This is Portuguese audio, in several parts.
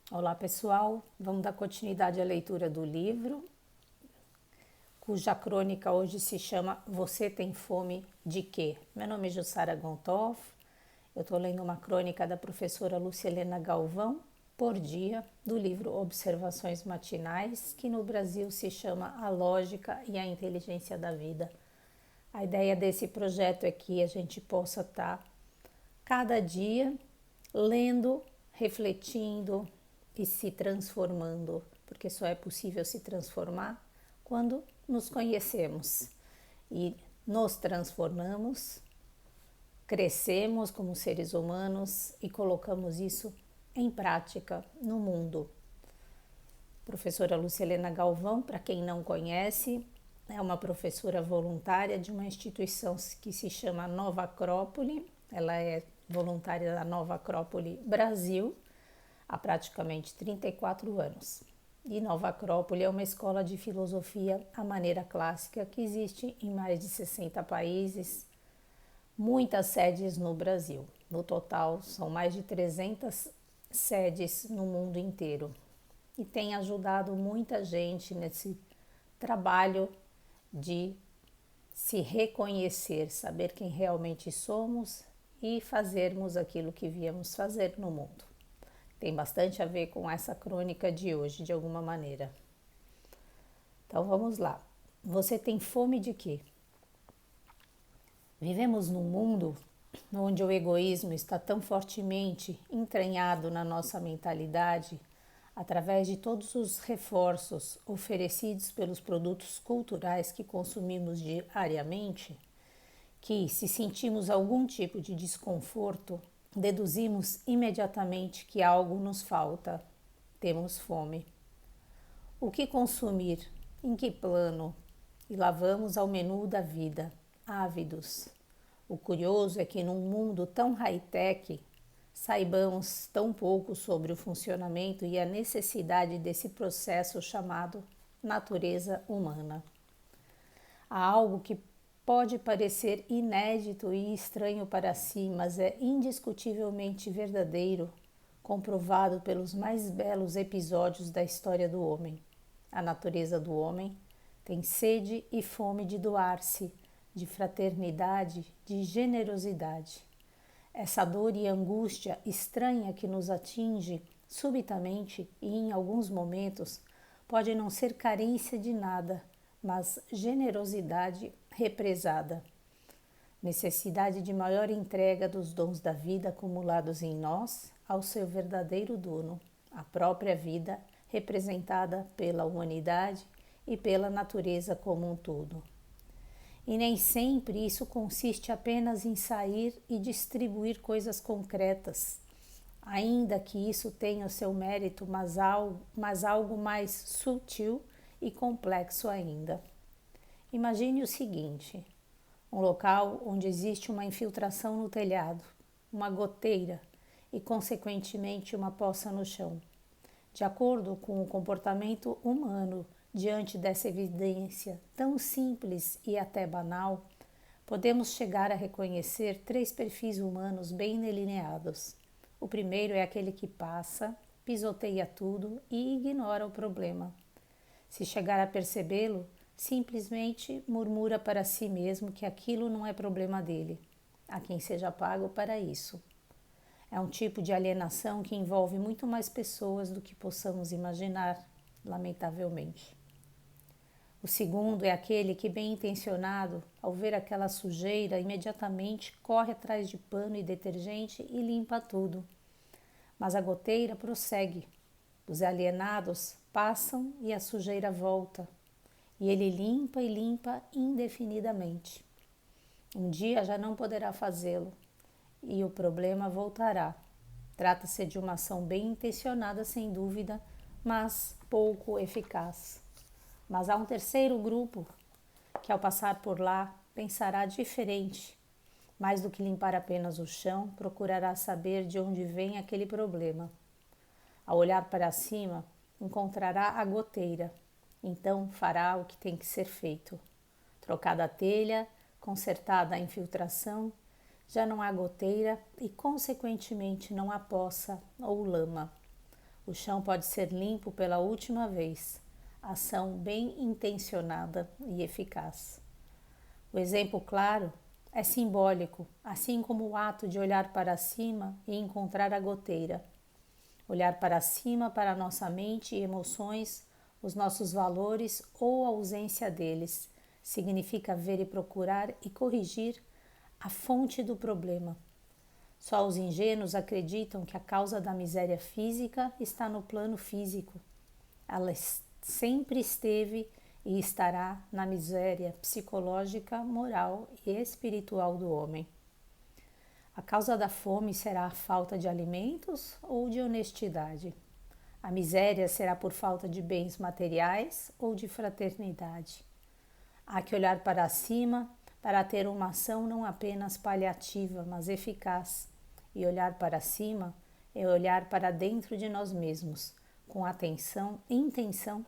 Olá pessoal, vamos dar continuidade à leitura do livro, cuja crônica hoje se chama Você Tem Fome de Quê? Meu nome é Jussara Gontoff, eu estou lendo uma crônica da professora Lucilena Galvão, por dia, do livro Observações Matinais, que no Brasil se chama A Lógica e a Inteligência da Vida. A ideia desse projeto é que a gente possa estar cada dia lendo, refletindo e se transformando, porque só é possível se transformar quando nos conhecemos e nos transformamos, crescemos como seres humanos e colocamos isso em prática no mundo. Professora Lucilena Galvão, para quem não conhece, é uma professora voluntária de uma instituição que se chama Nova Acrópole. Ela é voluntária da Nova Acrópole Brasil há praticamente 34 anos. E Nova Acrópole é uma escola de filosofia à maneira clássica que existe em mais de 60 países, muitas sedes no Brasil. No total, são mais de 300 sedes no mundo inteiro. E tem ajudado muita gente nesse trabalho de se reconhecer, saber quem realmente somos e fazermos aquilo que viemos fazer no mundo. Tem bastante a ver com essa crônica de hoje, de alguma maneira. Então vamos lá. Você tem fome de quê? Vivemos num mundo onde o egoísmo está tão fortemente entranhado na nossa mentalidade, através de todos os reforços oferecidos pelos produtos culturais que consumimos diariamente, que, se sentimos algum tipo de desconforto, deduzimos imediatamente que algo nos falta, temos fome. O que consumir? Em que plano? E lá vamos ao menu da vida, ávidos. O curioso é que num mundo tão high-tech, saibamos tão pouco sobre o funcionamento e a necessidade desse processo chamado natureza humana. Há algo que pode parecer inédito e estranho para si, mas é indiscutivelmente verdadeiro, comprovado pelos mais belos episódios da história do homem. A natureza do homem tem sede e fome de doar-se, de fraternidade, de generosidade. Essa dor e angústia estranha que nos atinge subitamente e em alguns momentos pode não ser carência de nada, mas generosidade represada. Necessidade de maior entrega dos dons da vida acumulados em nós ao seu verdadeiro dono, a própria vida representada pela humanidade e pela natureza como um todo. E nem sempre isso consiste apenas em sair e distribuir coisas concretas, ainda que isso tenha o seu mérito, mas algo mais sutil e complexo ainda. Imagine o seguinte: um local onde existe uma infiltração no telhado, uma goteira e, consequentemente, uma poça no chão. De acordo com o comportamento humano, diante dessa evidência tão simples e até banal, podemos chegar a reconhecer três perfis humanos bem delineados. O primeiro é aquele que passa, pisoteia tudo e ignora o problema. Se chegar a percebê-lo, simplesmente murmura para si mesmo que aquilo não é problema dele, a quem seja pago para isso. É um tipo de alienação que envolve muito mais pessoas do que possamos imaginar, lamentavelmente. O segundo é aquele que, bem intencionado, ao ver aquela sujeira, imediatamente corre atrás de pano e detergente e limpa tudo. Mas a goteira prossegue. Os alienados passam e a sujeira volta. E ele limpa e limpa indefinidamente. Um dia já não poderá fazê-lo e o problema voltará. Trata-se de uma ação bem intencionada, sem dúvida, mas pouco eficaz. Mas há um terceiro grupo que, ao passar por lá, pensará diferente. Mais do que limpar apenas o chão, procurará saber de onde vem aquele problema. Ao olhar para cima, encontrará a goteira. Então fará o que tem que ser feito. Trocada a telha, consertada a infiltração, já não há goteira e, consequentemente, não há poça ou lama. O chão pode ser limpo pela última vez. Ação bem intencionada e eficaz. O exemplo claro é simbólico, assim como o ato de olhar para cima e encontrar a goteira. Olhar para cima para a nossa mente e emoções, os nossos valores ou a ausência deles, significa ver e procurar e corrigir a fonte do problema. Só os ingênuos acreditam que a causa da miséria física está no plano físico. Ela sempre esteve e estará na miséria psicológica, moral e espiritual do homem. A causa da fome será a falta de alimentos ou de honestidade? A miséria será por falta de bens materiais ou de fraternidade? Há que olhar para cima para ter uma ação não apenas paliativa, mas eficaz. E olhar para cima é olhar para dentro de nós mesmos, com atenção e intenção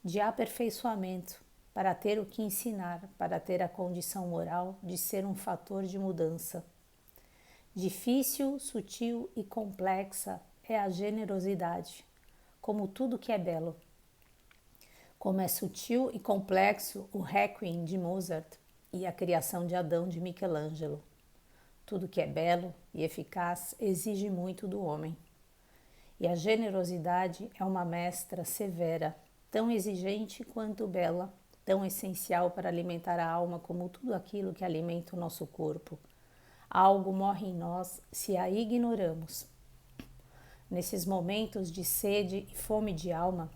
de aperfeiçoamento, para ter o que ensinar, para ter a condição moral de ser um fator de mudança. Difícil, sutil e complexa é a generosidade, como tudo que é belo. Como é sutil e complexo o Requiem de Mozart e a criação de Adão de Michelangelo. Tudo que é belo e eficaz exige muito do homem. E a generosidade é uma mestra severa, tão exigente quanto bela, tão essencial para alimentar a alma como tudo aquilo que alimenta o nosso corpo. Algo morre em nós se a ignoramos. Nesses momentos de sede e fome de alma,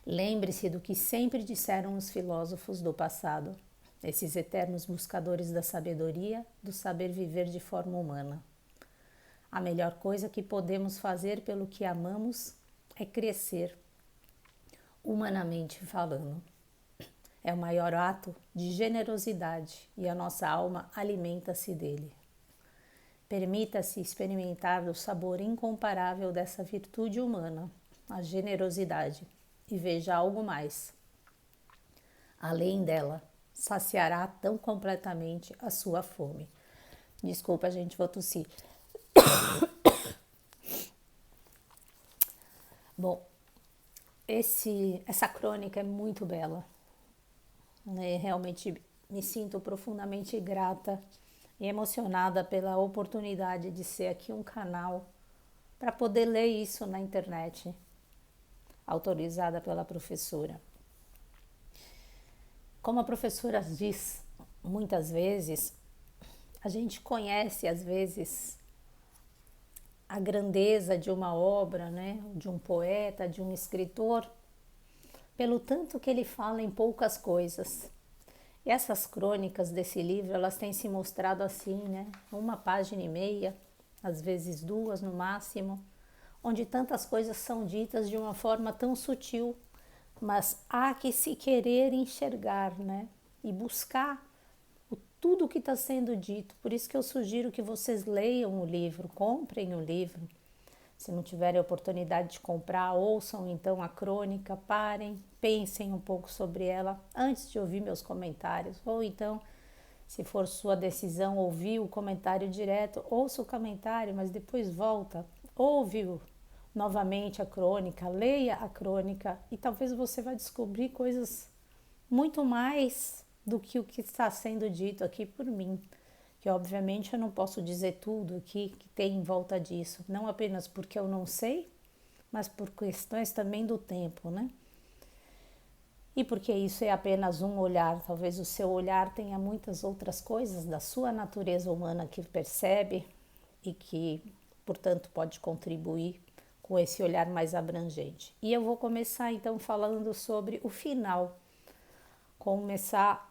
lembre-se do que sempre disseram os filósofos do passado, esses eternos buscadores da sabedoria, do saber viver de forma humana. A melhor coisa que podemos fazer pelo que amamos é crescer, humanamente falando. É o maior ato de generosidade e a nossa alma alimenta-se dele. Permita-se experimentar do sabor incomparável dessa virtude humana, a generosidade, e veja algo mais. Além dela, saciará tão completamente a sua fome. Desculpa, gente, vou tossir. Bom, essa crônica é muito bela. Realmente me sinto profundamente grata e emocionada pela oportunidade de ser aqui um canal para poder ler isso na internet, autorizada pela professora. Como a professora diz muitas vezes, a gente conhece às vezes a grandeza de uma obra, né, de um poeta, de um escritor, pelo tanto que ele fala em poucas coisas. E essas crônicas desse livro, elas têm se mostrado assim, né? 1,5 páginas, às vezes 2 no máximo, onde tantas coisas são ditas de uma forma tão sutil, mas há que se querer enxergar, né? E buscar tudo o que está sendo dito. Por isso que eu sugiro que vocês leiam o livro, comprem o livro. Se não tiverem a oportunidade de comprar, ouçam então a crônica, parem, pensem um pouco sobre ela antes de ouvir meus comentários. Ou então, se for sua decisão ouvir o comentário direto, ouça o comentário, mas depois volta, ouve novamente a crônica, leia a crônica e talvez você vai descobrir coisas muito mais do que o que está sendo dito aqui por mim. Que obviamente eu não posso dizer tudo aqui que tem em volta disso, não apenas porque eu não sei, mas por questões também do tempo, né? E porque isso é apenas um olhar, talvez o seu olhar tenha muitas outras coisas da sua natureza humana que percebe e que, portanto, pode contribuir com esse olhar mais abrangente. E eu vou começar então falando sobre o final, começar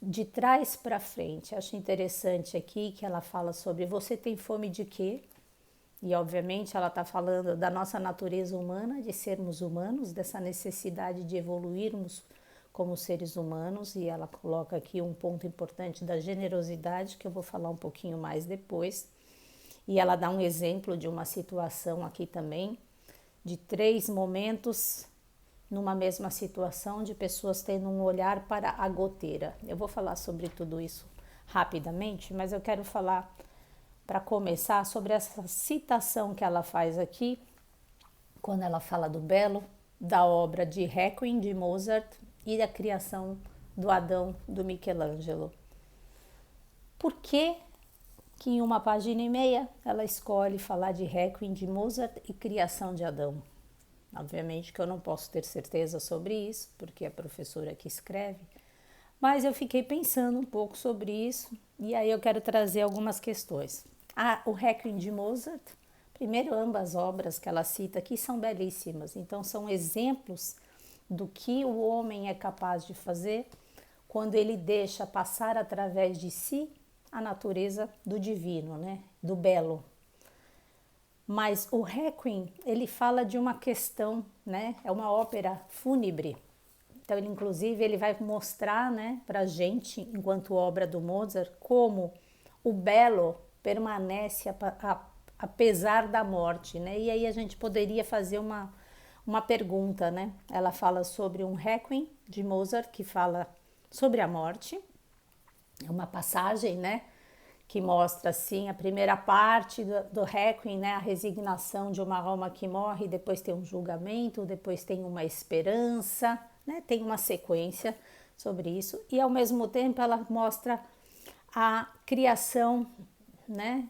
de trás para frente. Acho interessante aqui que ela fala sobre você tem fome de quê? E obviamente ela está falando da nossa natureza humana, de sermos humanos, dessa necessidade de evoluirmos como seres humanos, e ela coloca aqui um ponto importante da generosidade, que eu vou falar um pouquinho mais depois. E ela dá um exemplo de uma situação aqui também, de 3 momentos numa mesma situação de pessoas tendo um olhar para a goteira. Eu vou falar sobre tudo isso rapidamente, mas eu quero falar, para começar, sobre essa citação que ela faz aqui quando ela fala do belo, da obra de Requiem de Mozart e da criação do Adão do Michelangelo. Por que em uma página e meia ela escolhe falar de Requiem de Mozart e criação de Adão? Obviamente que eu não posso ter certeza sobre isso, porque é a professora que escreve, mas eu fiquei pensando um pouco sobre isso e aí eu quero trazer algumas questões. O Requiem de Mozart, primeiro, ambas obras que ela cita aqui são belíssimas, então são exemplos do que o homem é capaz de fazer quando ele deixa passar através de si a natureza do divino, né? Do belo. Mas o Requiem, ele fala de uma questão, né? É uma ópera fúnebre. Então, ele vai mostrar, né, pra gente, enquanto obra do Mozart, como o belo permanece apesar da morte, né? E aí a gente poderia fazer uma pergunta, né? Ela fala sobre um Requiem de Mozart que fala sobre a morte. É uma passagem, né, que mostra assim a primeira parte do Requiem, né, a resignação de uma alma que morre, depois tem um julgamento, depois tem uma esperança, né, tem uma sequência sobre isso, e ao mesmo tempo ela mostra a criação, né,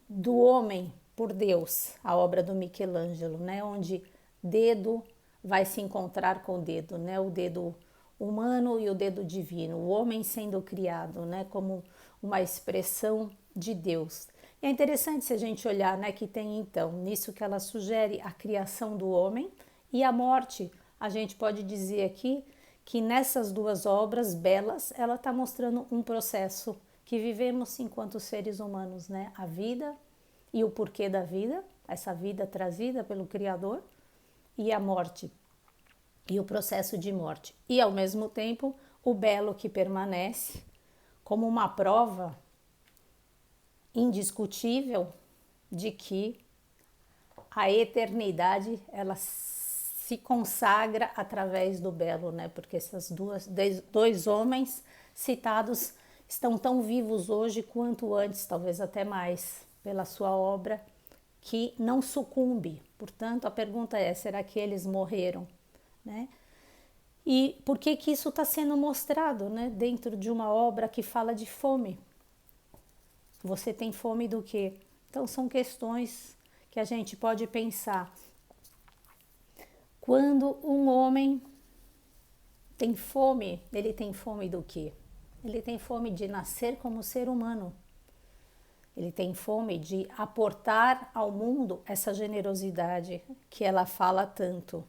do homem por Deus, a obra do Michelangelo, né, onde dedo vai se encontrar com o dedo, né, o dedo humano e o dedo divino, o homem sendo criado, né, como uma expressão de Deus. E é interessante se a gente olhar, né, que tem então nisso que ela sugere a criação do homem e a morte. A gente pode dizer aqui que nessas duas obras belas ela está mostrando um processo que vivemos enquanto seres humanos, né, a vida e o porquê da vida, essa vida trazida pelo Criador, e a morte e o processo de morte, e ao mesmo tempo o belo que permanece como uma prova indiscutível de que a eternidade ela se consagra através do belo, né? Porque esses dois homens citados estão tão vivos hoje quanto antes, talvez até mais, pela sua obra, que não sucumbe. Portanto, a pergunta é, será que eles morreram, né? E por que isso está sendo mostrado, né, dentro de uma obra que fala de fome? Você tem fome do quê? Então são questões que a gente pode pensar. Quando um homem tem fome, ele tem fome do quê? Ele tem fome de nascer como ser humano. Ele tem fome de aportar ao mundo essa generosidade que ela fala tanto,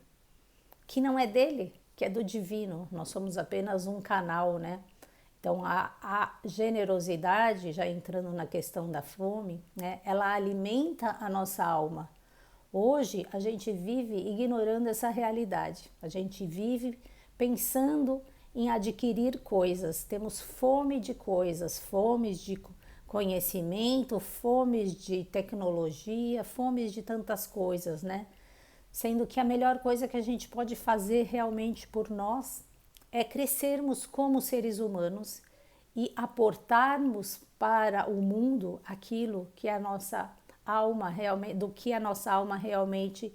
que não é dele, que é do divino. Nós somos apenas um canal, né? Então a generosidade, já entrando na questão da fome, né, ela alimenta a nossa alma. Hoje a gente vive ignorando essa realidade. A gente vive pensando em adquirir coisas. Temos fome de coisas, fomes de conhecimento, fomes de tecnologia, fomes de tantas coisas, né? Sendo que a melhor coisa que a gente pode fazer realmente por nós é crescermos como seres humanos e aportarmos para o mundo aquilo que a nossa alma realmente, do que a nossa alma realmente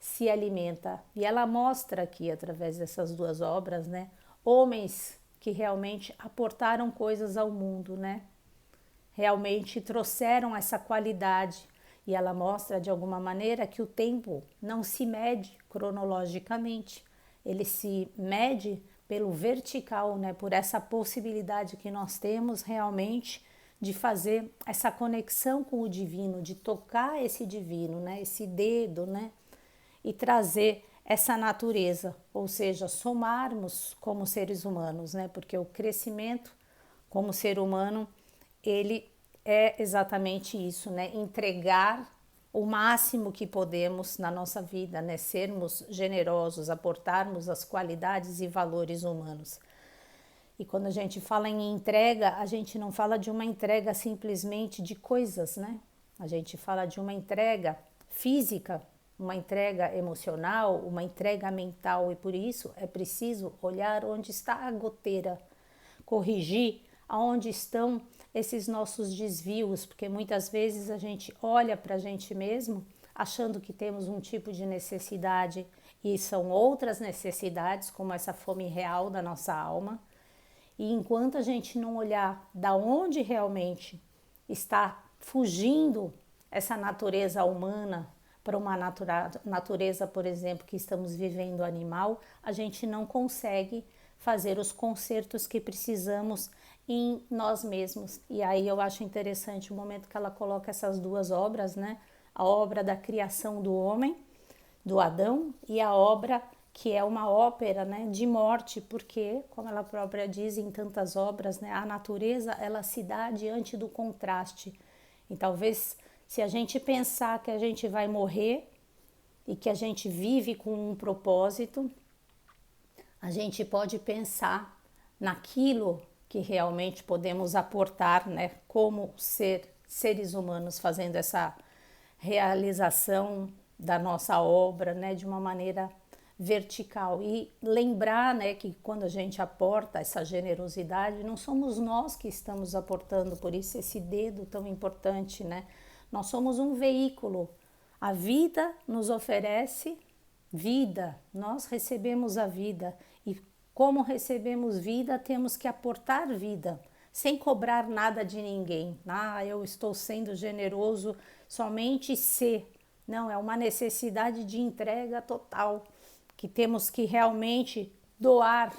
se alimenta. E ela mostra aqui, através dessas duas obras, né, homens que realmente aportaram coisas ao mundo, né? Realmente trouxeram essa qualidade. E ela mostra de alguma maneira que o tempo não se mede cronologicamente, ele se mede pelo vertical, né? Por essa possibilidade que nós temos realmente de fazer essa conexão com o divino, de tocar esse divino, né? Esse dedo, né? E trazer essa natureza, ou seja, somarmos como seres humanos, né? Porque o crescimento como ser humano, ele é exatamente isso, né? Entregar o máximo que podemos na nossa vida, né? Sermos generosos, aportarmos as qualidades e valores humanos. E quando a gente fala em entrega, a gente não fala de uma entrega simplesmente de coisas, né? A gente fala de uma entrega física, uma entrega emocional, uma entrega mental, e por isso é preciso olhar onde está a goteira, corrigir aonde estão esses nossos desvios, porque muitas vezes a gente olha para a gente mesmo, achando que temos um tipo de necessidade e são outras necessidades, como essa fome real da nossa alma. E enquanto a gente não olhar da onde realmente está fugindo essa natureza humana para uma natureza, por exemplo, que estamos vivendo animal, a gente não consegue fazer os consertos que precisamos em nós mesmos. E aí eu acho interessante o momento que ela coloca essas duas obras, né? A obra da criação do homem, do Adão, e a obra que é uma ópera, né, de morte, porque, como ela própria diz em tantas obras, né, a natureza ela se dá diante do contraste. E talvez se a gente pensar que a gente vai morrer e que a gente vive com um propósito, a gente pode pensar naquilo que realmente podemos aportar, né, como seres humanos fazendo essa realização da nossa obra, né, de uma maneira vertical. E lembrar, né, que quando a gente aporta essa generosidade, não somos nós que estamos aportando, por isso esse dedo tão importante, né? Nós somos um veículo. A vida nos oferece vida, nós recebemos a vida e como recebemos vida, temos que aportar vida, sem cobrar nada de ninguém. Ah, eu estou sendo generoso somente se. Não, é uma necessidade de entrega total, que temos que realmente doar,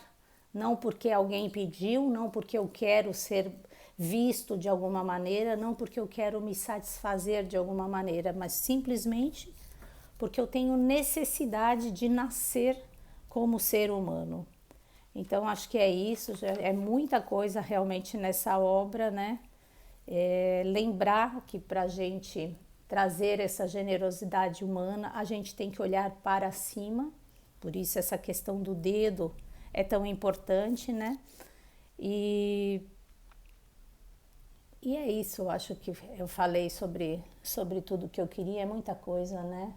não porque alguém pediu, não porque eu quero ser visto de alguma maneira, não porque eu quero me satisfazer de alguma maneira, mas simplesmente porque eu tenho necessidade de nascer como ser humano. Então acho que é isso, é muita coisa realmente nessa obra, né? Lembrar que para a gente trazer essa generosidade humana, a gente tem que olhar para cima, por isso essa questão do dedo é tão importante, né? E é isso, eu acho que eu falei sobre tudo que eu queria, é muita coisa, né?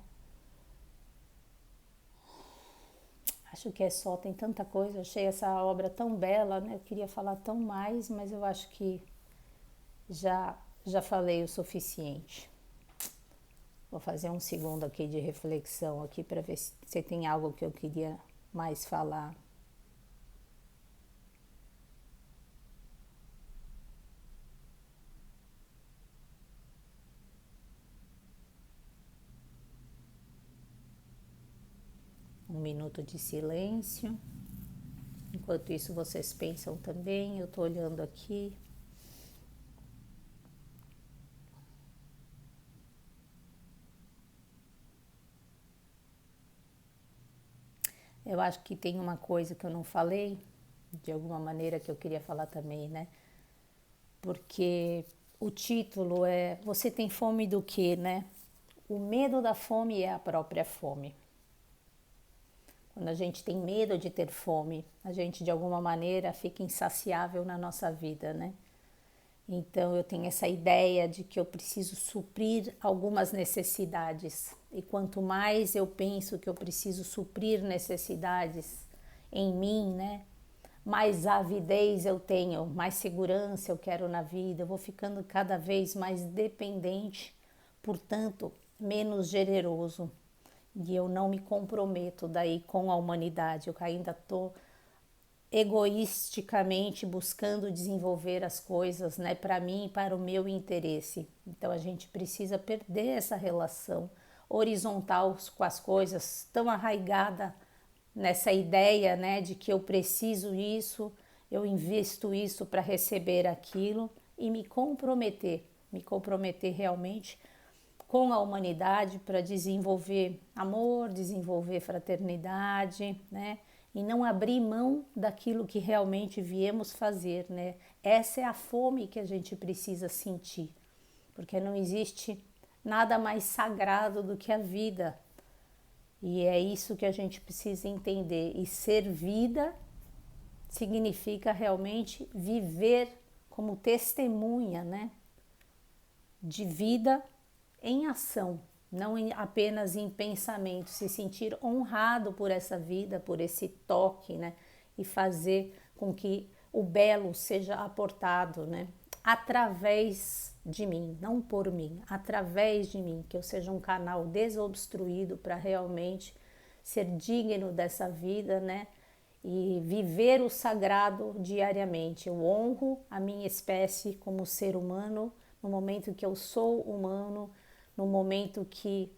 Acho que é só, tem tanta coisa, eu achei essa obra tão bela, né? Eu queria falar tão mais, mas eu acho que já falei o suficiente. Vou fazer um segundo aqui de reflexão aqui para ver se tem algo que eu queria mais falar. Um minuto de silêncio. Enquanto isso vocês pensam também, eu tô olhando aqui. Eu acho que tem uma coisa que eu não falei, de alguma maneira que eu queria falar também, né? Porque o título é Você tem fome do quê, né? O medo da fome é a própria fome. Quando a gente tem medo de ter fome, a gente de alguma maneira fica insaciável na nossa vida, né? Então eu tenho essa ideia de que eu preciso suprir algumas necessidades. E quanto mais eu penso que eu preciso suprir necessidades em mim, né? Mais avidez eu tenho, mais segurança eu quero na vida, eu vou ficando cada vez mais dependente, portanto, menos generoso. E eu não me comprometo daí com a humanidade, eu ainda estou egoisticamente buscando desenvolver as coisas, né, para mim e para o meu interesse. Então a gente precisa perder essa relação horizontal com as coisas, tão arraigada nessa ideia, né, de que eu preciso isso, eu investo isso para receber aquilo e me comprometer realmente com a humanidade para desenvolver amor, desenvolver fraternidade, né? E não abrir mão daquilo que realmente viemos fazer, né? Essa é a fome que a gente precisa sentir, porque não existe nada mais sagrado do que a vida. E é isso que a gente precisa entender. E ser vida significa realmente viver como testemunha, né? De vida em ação, não apenas em pensamento, se sentir honrado por essa vida, por esse toque, né? E fazer com que o belo seja aportado, né? através de mim, não por mim, através de mim, que eu seja um canal desobstruído para realmente ser digno dessa vida, né? E viver o sagrado diariamente. Eu honro a minha espécie como ser humano no momento que eu sou humano, no momento que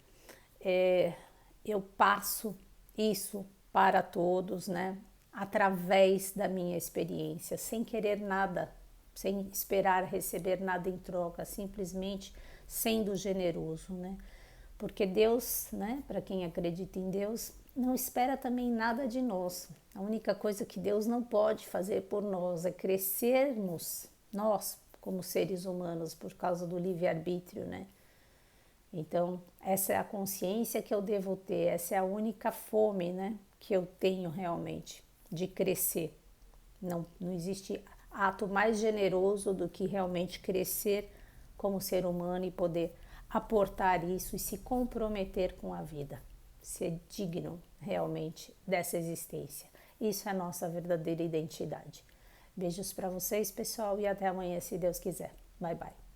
eu passo isso para todos, né? Através da minha experiência, sem querer nada, sem esperar receber nada em troca, simplesmente sendo generoso, né? Porque Deus, né, para quem acredita em Deus, não espera também nada de nós. A única coisa que Deus não pode fazer por nós é crescermos, nós, como seres humanos, por causa do livre-arbítrio, né? Então, essa é a consciência que eu devo ter, essa é a única fome, né, que eu tenho realmente, de crescer. Não existe ato mais generoso do que realmente crescer como ser humano e poder aportar isso e se comprometer com a vida, ser digno realmente dessa existência. Isso é a nossa verdadeira identidade. Beijos para vocês, pessoal, e até amanhã, se Deus quiser. Bye, bye.